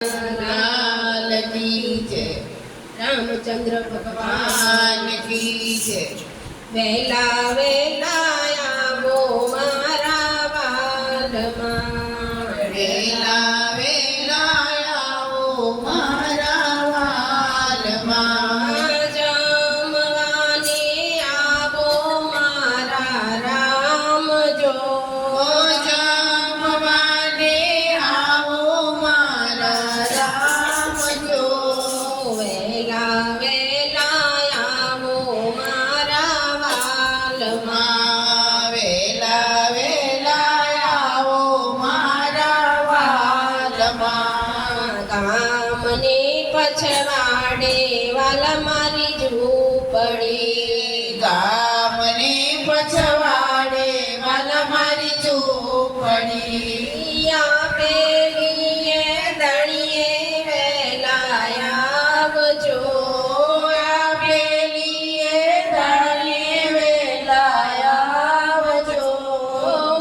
लाल की जय, रामचंद्र भगवान की जय। वेला वेला आवो मारा वालमा, वेला वेला आवो मारा वालमा, जमवाने आवो मारा राम जो, जमवाने आवो मारा राम जो। वेला वेला आवो मारा वालमा, वेला वेला आवो मारा वालमा, गामने पछवाड़े वाला मारी झूपड़ी, गामने पछवाड़े वाला मारी झूपड़ी, या पेलिए दड़िए वेला आवजो, या पेलिए दड़िए वेला आवजो,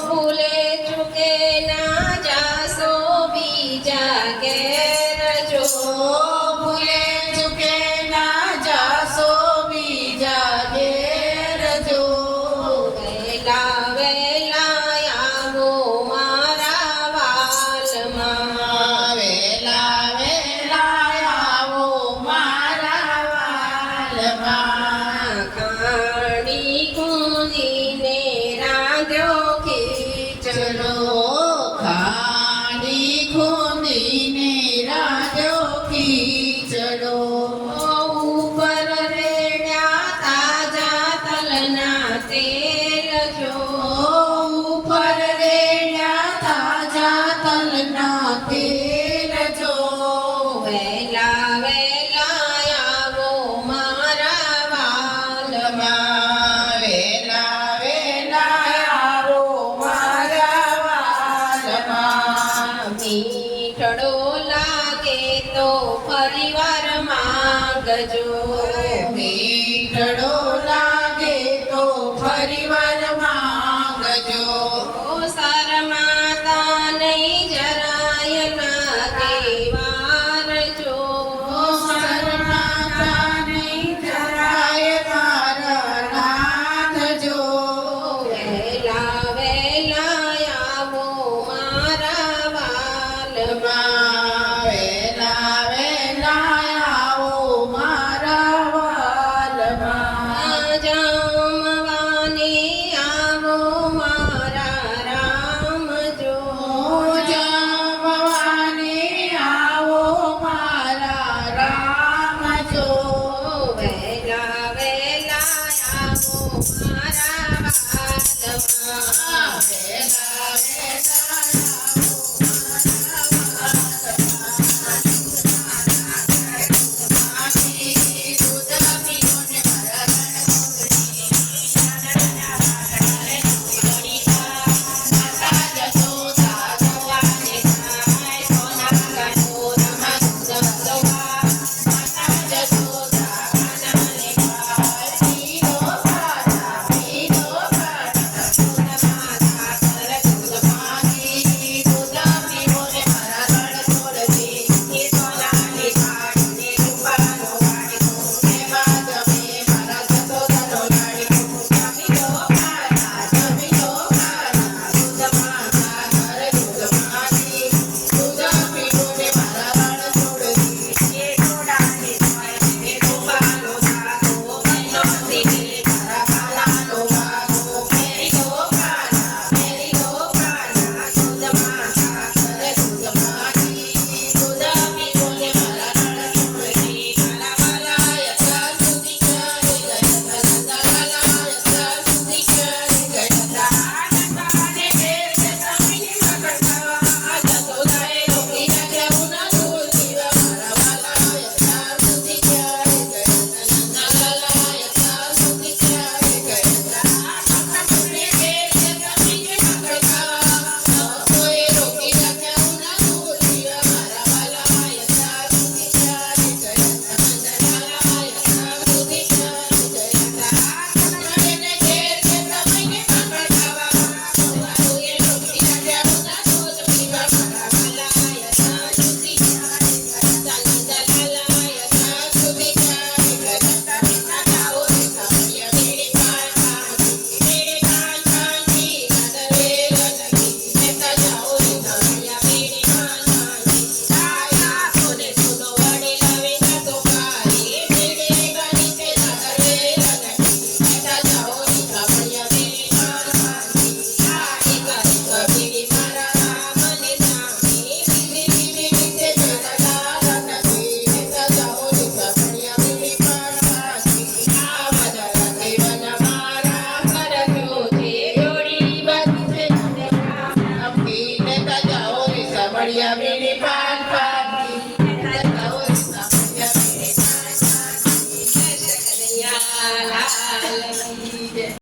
भूले चुके ना जासो बीजा घेर जो, भूले चुके ना जासो बीजा घेर जो। वेला वेला आवो मारा वालमा, वेला वेला आवो मारा वालमा, खाड़ी कूंदीने रांध्यो खीचड़ो, खाड़ी कूंदीने रांध्यो खीचड़ो, ऊपर रेड्या ताजा तलना तेल जो, ऊपर रेड्या ताजा तलना तेल जो। वेला वेला आवो मारा वालमा, वेला वेला आवो मारा वालमा, મીઠડો લાગે તો ફરીવાર માંગજો, મીઠડો લાગે તો ફરીવાર માંગજો,